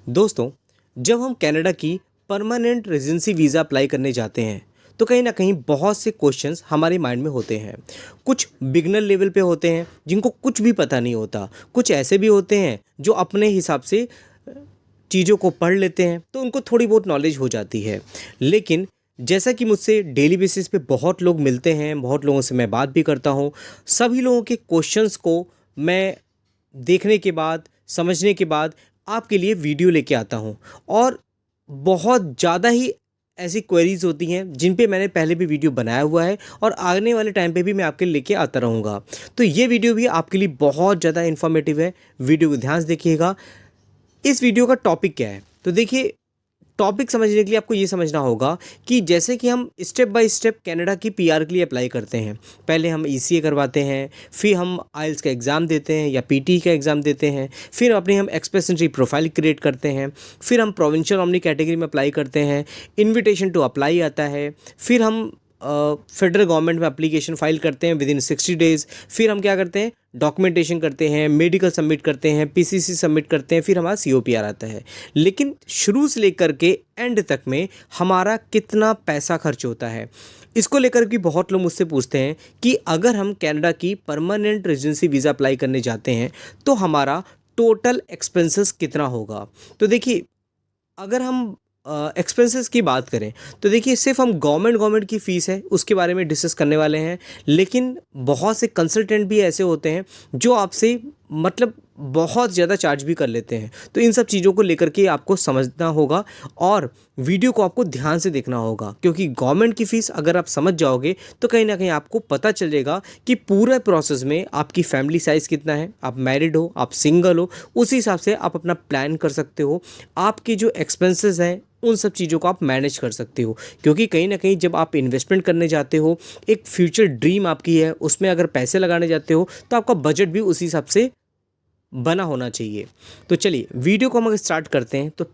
दोस्तों, जब हम कनाडा की परमानेंट रेजिडेंसी वीज़ा अप्लाई करने जाते हैं तो कहीं ना कहीं बहुत से क्वेश्चंस हमारे माइंड में होते हैं। कुछ बिगनर लेवल पे होते हैं जिनको कुछ भी पता नहीं होता, कुछ ऐसे भी होते हैं जो अपने हिसाब से चीज़ों को पढ़ लेते हैं तो उनको थोड़ी बहुत नॉलेज हो जाती है। लेकिन जैसा कि मुझसे डेली बेसिस पे बहुत लोग मिलते हैं, बहुत लोगों से मैं बात भी करता हूँ, सभी लोगों के क्वेश्चंस को मैं देखने के बाद, समझने के बाद आपके लिए वीडियो लेके आता हूँ। और बहुत ज़्यादा ही ऐसी क्वेरीज़ होती हैं जिन पे मैंने पहले भी वीडियो बनाया हुआ है और आने वाले टाइम पे भी मैं आपके लिए लेके आता रहूँगा। तो ये वीडियो भी आपके लिए बहुत ज़्यादा इन्फॉर्मेटिव है, वीडियो को ध्यान से देखिएगा। इस वीडियो का टॉपिक क्या है? तो देखिए, टॉपिक समझने के लिए आपको ये समझना होगा कि जैसे कि हम स्टेप बाय स्टेप कनाडा की पीआर के लिए अप्लाई करते हैं। पहले हम ईसीए करवाते हैं, फिर हम आइल्स का एग्ज़ाम देते हैं या पीटी का एग्ज़ाम देते हैं, फिर अपनी हम एक्सप्रेस एंट्री प्रोफाइल क्रिएट करते हैं, फिर हम प्रोविंशियल ओमनी कैटेगरी में अप्लाई करते हैं, इनविटेशन टू अप्लाई आता है, फिर हम फेडरल गवर्नमेंट में एप्लीकेशन फाइल करते हैं विदिन 60 डेज़, फिर हम क्या करते हैं, डॉक्यूमेंटेशन करते हैं, मेडिकल सबमिट करते हैं, पीसीसी सबमिट करते हैं, फिर हमारा सीओपीआर आता है। लेकिन शुरू से लेकर के एंड तक में हमारा कितना पैसा खर्च होता है, इसको लेकर भी बहुत लोग मुझसे पूछते हैं कि अगर हम कनाडा की परमानेंट रेजिडेंसी वीज़ा अप्लाई करने जाते हैं तो हमारा टोटल एक्सपेंसेस कितना होगा। तो देखिए, अगर हम एक्सपेंसेस की बात करें तो देखिए, सिर्फ हम गवर्नमेंट की फ़ीस है उसके बारे में डिस्कस करने वाले हैं। लेकिन बहुत से कंसल्टेंट भी ऐसे होते हैं जो आपसे मतलब बहुत ज़्यादा चार्ज भी कर लेते हैं। तो इन सब चीज़ों को लेकर के आपको समझना होगा और वीडियो को आपको ध्यान से देखना होगा, क्योंकि गवर्नमेंट की फ़ीस अगर आप समझ जाओगे तो कहीं ना कहीं आपको पता चलेगा कि पूरे प्रोसेस में आपकी फैमिली साइज़ कितना है, आप मैरिड हो, आप सिंगल हो, उसी हिसाब से आप अपना प्लान कर सकते हो। आपके जो एक्सपेंसेस हैं उन सब चीज़ों को आप मैनेज कर सकते हो, क्योंकि कहीं ना कहीं जब आप इन्वेस्टमेंट करने जाते हो, एक फ्यूचर ड्रीम आपकी है, उसमें अगर पैसे लगाने जाते हो तो आपका बजट भी उसी हिसाब से बना होना चाहिए। तो चलिए वीडियो को हम अगर स्टार्ट करते हैं तो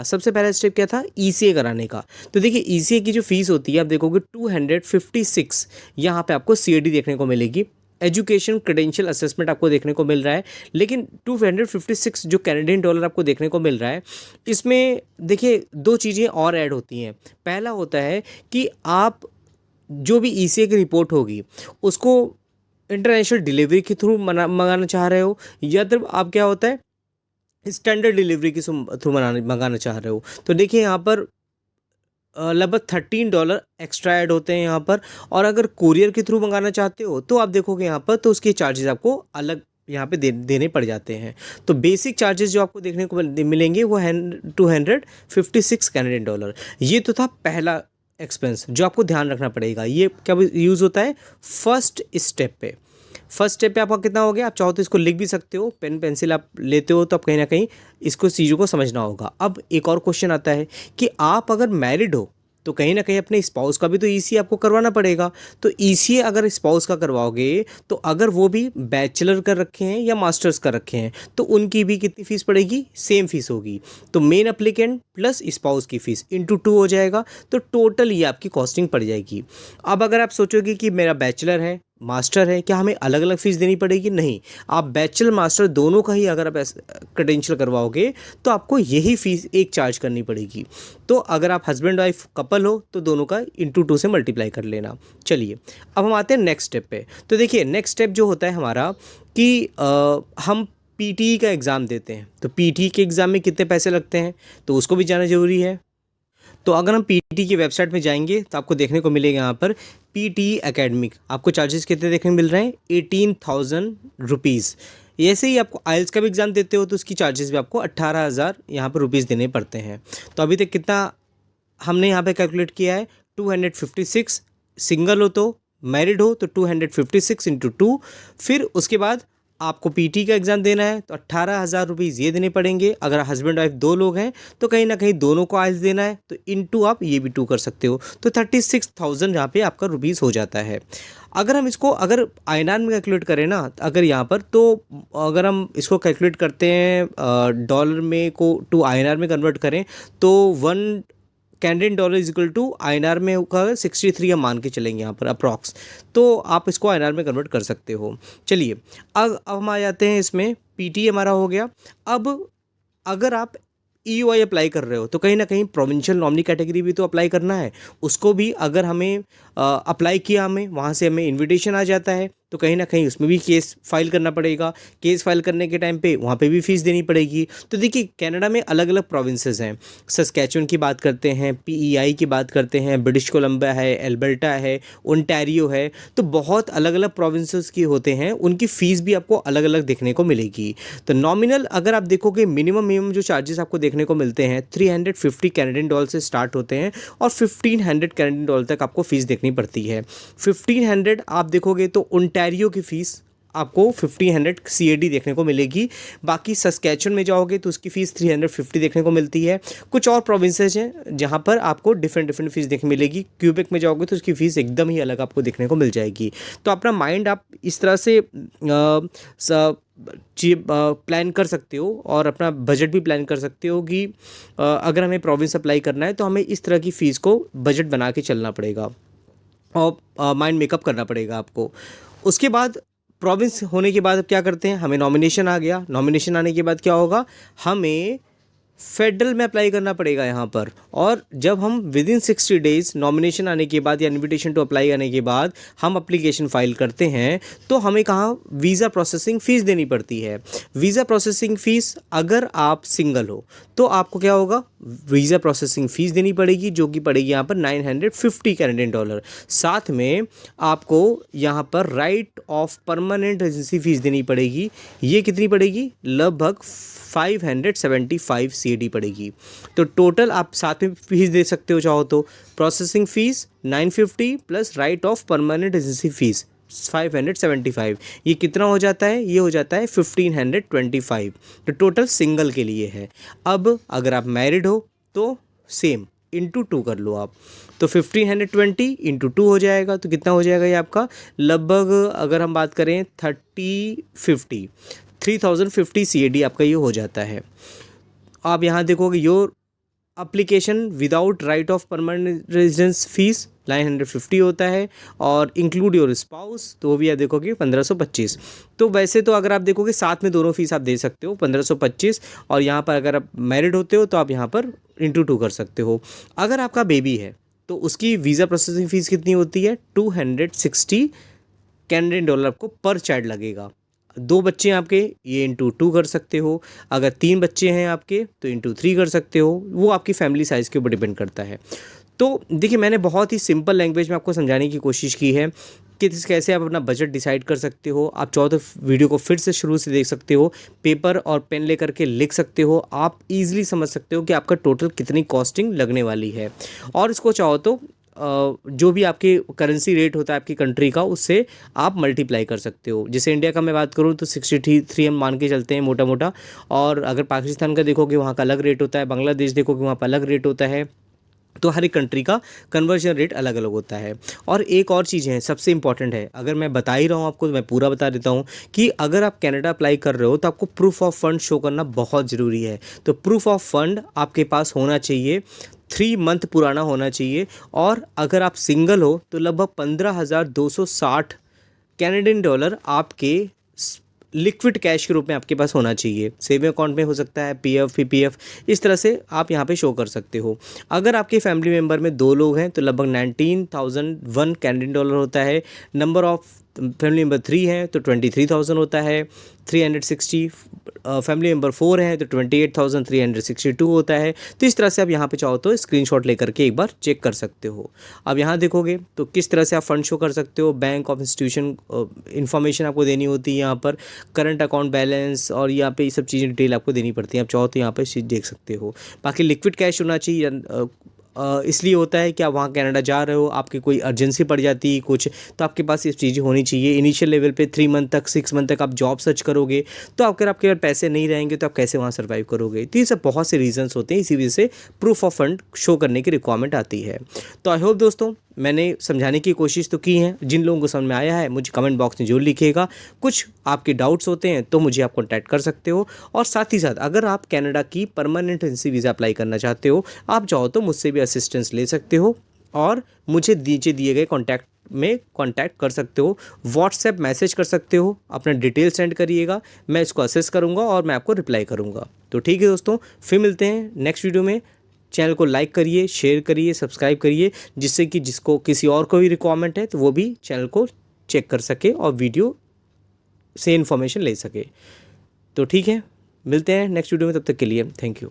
सबसे पहला स्टेप क्या था, ईसीए कराने का। तो देखिए, ईसीए की जो फीस होती है आप देखोगे 256 यहाँ पे आपको सीएडी देखने को मिलेगी, एजुकेशन क्रेडेंशियल असेसमेंट आपको देखने को मिल रहा है। लेकिन 256 जो कैनेडियन डॉलर आपको देखने को मिल रहा है, इसमें देखिए दो चीज़ें और ऐड होती हैं। पहला होता है कि आप जो भी ईसीए की रिपोर्ट होगी उसको इंटरनेशनल डिलीवरी के थ्रू मंगाना चाह रहे हो, या फिर आप क्या होता है स्टैंडर्ड डिलीवरी के थ्रू मंगाना चाह रहे हो। तो देखिए यहाँ पर लगभग $13 एक्स्ट्रा ऐड होते हैं यहाँ पर। और अगर कुरियर के थ्रू मंगाना चाहते हो तो आप देखोगे यहाँ पर तो उसके चार्जेस आपको अलग यहाँ पे देने पड़ जाते हैं। तो बेसिक चार्जेस जो आपको देखने को मिलेंगे वो है 256 कैनेडियन डॉलर। ये तो था पहला एक्सपेंस जो आपको ध्यान रखना पड़ेगा। ये क्या यूज़ होता है फर्स्ट स्टेप पे। फर्स्ट स्टेप पे आपका कितना हो गया, आप चाहो तो इसको लिख भी सकते हो, पेन पेंसिल आप लेते हो तो आप कहीं ना कहीं इसको चीज़ों को समझना होगा। अब एक और क्वेश्चन आता है कि आप अगर मैरिड हो तो कहीं ना कहीं अपने स्पाउस का भी तो ईसीए आपको करवाना पड़ेगा। तो ईसीए अगर स्पाउस का करवाओगे तो अगर वो भी बैचलर कर रखे हैं या मास्टर्स कर रखे हैं तो उनकी भी कितनी फ़ीस पड़ेगी, सेम फीस होगी। तो मेन अप्लीकेंट प्लस स्पाउस की फ़ीस इंटू 2 हो जाएगा, तो टोटल ये आपकी कॉस्टिंग पड़ जाएगी। अब अगर आप सोचोगे कि मेरा बैचलर है, मास्टर है, क्या हमें अलग अलग फ़ीस देनी पड़ेगी? नहीं, आप बैचलर मास्टर दोनों का ही अगर आप क्रेडेंशियल करवाओगे तो आपको यही फ़ीस एक चार्ज करनी पड़ेगी। तो अगर आप हस्बैंड वाइफ कपल हो तो दोनों का इंटू 2 से मल्टीप्लाई कर लेना। चलिए, अब हम आते हैं नेक्स्ट स्टेप पे। तो देखिए, नेक्स्ट स्टेप जो होता है हमारा कि हम पीटी का एग्ज़ाम देते हैं। तो पीटी के एग्ज़ाम में कितने पैसे लगते हैं तो उसको भी जानना ज़रूरी है। तो अगर हम पीटी की वेबसाइट में जाएंगे तो आपको देखने को मिलेगा यहाँ पर पीटी एकेडमिक, आपको चार्जेस कितने देखने को मिल रहे हैं, 18,000 रुपीज़। ऐसे ही आपको आइल्स का भी एग्ज़ाम देते हो तो उसकी चार्जेस भी आपको 18,000 यहाँ पर रुपीज़ देने पड़ते हैं। तो अभी तक कितना हमने यहाँ पे कैलकुलेट किया है, 256। सिंगल हो तो, मैरिड हो तो 256 इंटू 2। फिर उसके बाद आपको पीटी का एग्ज़ाम देना है तो 18,000 रुपीज़ ये देने पड़ेंगे। अगर हस्बैंड वाइफ दो लोग हैं तो कहीं ना कहीं दोनों को आइल्स देना है, तो इंटू आप ये भी 2 कर सकते हो, तो 36,000 यहाँ पे आपका रुपीज़ हो जाता है। अगर हम इसको अगर आईएनआर में कैलकुलेट करें ना, अगर यहाँ पर तो अगर हम इसको कैलकुलेट करते हैं डॉलर में को टू आईएनआर में कन्वर्ट करें तो 1 Canadian dollar is equal to INR में होगा 63 हम मान के चलेंगे यहाँ पर अप्रॉक्स। तो आप इसको आईएनआर में कन्वर्ट कर सकते हो। चलिए, अब हम आ जाते हैं इसमें, पीटी हमारा हो गया। अब अगर आप EOI अप्लाई कर रहे हो तो कहीं ना कहीं प्रोविंशियल नॉमिनी कैटेगरी भी तो अप्लाई करना है। उसको भी अगर हमें अप्लाई किया, हमें वहाँ से हमें इनविटेशन आ जाता है तो कहीं ना कहीं उसमें भी केस फाइल करना पड़ेगा। केस फाइल करने के टाइम पे वहाँ पे भी फीस देनी पड़ेगी। तो देखिए कनाडा में अलग अलग प्रोविंसेस हैं। सस्कैचुअन की बात करते हैं, PEI की बात करते हैं, ब्रिटिश कोलंबिया है, एल्बर्टा है, ओंटारियो है। तो बहुत अलग अलग प्रोविंसेस की होते हैं, उनकी फ़ीस भी आपको अलग अलग देखने को मिलेगी। तो नॉमिनल अगर आप देखोगे मिनिमम जो चार्जेस आपको देखने को मिलते हैं 350 कैनेडियन डॉलर से स्टार्ट होते हैं और 1500 कैनेडियन डॉलर तक आपको फ़ीस देखनी पड़ती है। 1500 आप देखोगे तो ओंटारियो की फ़ीस आपको 1500 CAD देखने को मिलेगी। बाकी सस्कैचुअन में जाओगे तो उसकी फ़ीस 350 देखने को मिलती है। कुछ और प्रोविंसेज हैं जहाँ पर आपको डिफरेंट फीस देखने मिलेगी। क्यूबेक में जाओगे तो उसकी फ़ीस एकदम ही अलग आपको देखने को मिल जाएगी। तो अपना माइंड आप इस तरह से प्लान कर सकते हो और अपना बजट भी प्लान कर सकते हो कि अगर हमें प्रोविंस अप्लाई करना है तो हमें इस तरह की फ़ीस को बजट बना के चलना पड़ेगा और माइंड मेकअप करना पड़ेगा आपको। उसके बाद प्रोविंस होने के बाद अब क्या करते हैं, हमें नॉमिनेशन आ गया। नॉमिनेशन आने के बाद क्या होगा, हमें फेडरल में अप्लाई करना पड़ेगा यहाँ पर। और जब हम विदिन 60 डेज़ नॉमिनेशन आने के बाद या इनविटेशन टू अप्लाई आने के बाद हम अप्लीकेशन फ़ाइल करते हैं तो हमें कहाँ वीज़ा प्रोसेसिंग फ़ीस देनी पड़ती है। वीज़ा प्रोसेसिंग फ़ीस अगर आप सिंगल हो तो आपको क्या होगा, वीज़ा प्रोसेसिंग फ़ीस देनी पड़ेगी जो कि पड़ेगी यहाँ पर 950 कैनेडियन डॉलर। साथ में आपको यहाँ पर right of permanent residency fees देनी पड़ेगी। ये कितनी पड़ेगी, लगभग 575 CAD पड़ेगी। तो टोटल आप साथ में फीस दे सकते हो चाहो तो। Processing fees 950 plus right of permanent residency fees 575। ये कितना हो जाता है, ये हो जाता है 1525। तो टोटल सिंगल के लिए है। अब अगर आप मैरिड हो तो सेम इंटू 2 कर लो आप, तो 1520 इंटू 2 हो जाएगा। तो कितना हो जाएगा ये आपका, लगभग अगर हम बात करें 3050 CAD आपका ये हो जाता है। आप यहाँ देखोगे your application without right of permanent residence fees 950 होता है और इंक्लूड योर स्पाउस तो वो भी आप देखोगे 1525। तो वैसे तो अगर आप देखोगे साथ में दोनों फीस आप दे सकते हो 1525, और यहाँ पर अगर आप मैरिड होते हो तो आप यहाँ पर इंटू 2 कर सकते हो। अगर आपका बेबी है तो उसकी वीज़ा प्रोसेसिंग फ़ीस कितनी होती है, 260 कैनेडियन डॉलर आपको पर चाइल्ड लगेगा। 2 बच्चे हैं आपके, ये इंटू 2 कर सकते हो। अगर 3 बच्चे हैं आपके तो इंटू 3 कर सकते हो। वो आपकी फैमिली साइज़ के ऊपर डिपेंड करता है। तो देखिए मैंने बहुत ही सिंपल लैंग्वेज में आपको समझाने की कोशिश की है कि कैसे आप अपना बजट डिसाइड कर सकते हो। आप चाहो तो वीडियो को फिर से शुरू से देख सकते हो, पेपर और पेन लेकर के लिख सकते हो। आप इजीली समझ सकते हो कि आपका टोटल कितनी कॉस्टिंग लगने वाली है। और इसको चाहो तो जो भी आपके करेंसी रेट होता है आपकी कंट्री का, उससे आप मल्टीप्लाई कर सकते हो। जैसे इंडिया का मैं बात करूँ तो 63 हम मान के चलते हैं मोटा मोटा। और अगर पाकिस्तान का देखोगे वहाँ का अलग रेट होता है, बांग्लादेश देखोगे वहाँ पर अलग रेट होता है। तो हर एक कंट्री का कन्वर्जन रेट अलग अलग होता है। और एक और चीज़ है सबसे इंपॉर्टेंट है, अगर मैं बता ही रहा हूँ आपको तो मैं पूरा बता देता हूँ कि अगर आप कनाडा अप्लाई कर रहे हो तो आपको प्रूफ ऑफ फंड शो करना बहुत ज़रूरी है। तो प्रूफ ऑफ फंड आपके पास होना चाहिए, 3 मंथ पुराना होना चाहिए। और अगर आप सिंगल हो तो लगभग 15,260 कैनेडियन डॉलर आपके लिक्विड कैश के रूप में आपके पास होना चाहिए। सेविंग अकाउंट में हो सकता है, PF PPF, इस तरह से आप यहाँ पे शो कर सकते हो। अगर आपके फैमिली मेम्बर में 2 लोग हैं तो लगभग 19,001 कैनेडियन डॉलर होता है। नंबर ऑफ फैमिली मेम्बर 3 हैं तो 23,000 होता है। 360 फैमिली मेम्बर 4 हैं तो 28,362 होता है। तो इस तरह से आप यहाँ पे चाहो तो स्क्रीनशॉट लेकर के एक बार चेक कर सकते हो। अब यहाँ देखोगे तो किस तरह से आप फंड शो कर सकते हो। बैंक ऑफ इंस्टीट्यूशन इन्फॉर्मेशन आपको देनी होती है यहाँ पर, करंट अकाउंट बैलेंस और यहाँ पे ये सब चीज़ें डिटेल आपको देनी पड़ती हैं। आप चाहो तो यहाँ पर चीज़ देख सकते हो। बाकी लिक्विड कैश होना चाहिए। इसलिए होता है कि आप वहाँ कनाडा जा रहे हो, आपकी कोई अर्जेंसी पड़ जाती है कुछ, तो आपके पास ये चीज़ें होनी चाहिए। इनिशियल लेवल पे 3 मंथ तक 6 मंथ तक आप जॉब सर्च करोगे तो अगर आपके पास पैसे नहीं रहेंगे तो आप कैसे वहाँ सर्वाइव करोगे। तो ये सब बहुत से रीजंस होते हैं, इसी वजह से प्रूफ ऑफ फंड शो करने की रिक्वायरमेंट आती है। तो आई होप दोस्तों मैंने समझाने की कोशिश तो की है। जिन लोगों को समझ में आया है मुझे कमेंट बॉक्स में जरूर लिखिएगा। कुछ आपके डाउट्स होते हैं तो मुझे आप कॉन्टैक्ट कर सकते हो। और साथ ही साथ अगर आप कनाडा की परमानेंट रेजिडेंसी वीज़ा अप्लाई करना चाहते हो, आप चाहो तो मुझसे भी असिस्टेंस ले सकते हो और मुझे नीचे दिए गए कॉन्टैक्ट में कांटेक्ट कर सकते हो, व्हाट्सएप मैसेज कर सकते हो, अपना डिटेल सेंड करिएगा, मैं इसको असेस करूँगा और मैं आपको रिप्लाई करूँगा। तो ठीक है दोस्तों, फिर मिलते हैं नेक्स्ट वीडियो में। चैनल को लाइक करिए, शेयर करिए, सब्सक्राइब करिए, जिससे कि जिसको किसी और को भी रिक्वायरमेंट है तो वो भी चैनल को चेक कर सके और वीडियो से इन्फॉर्मेशन ले सके। तो ठीक है, मिलते हैं नेक्स्ट वीडियो में, तब तक के लिए थैंक यू।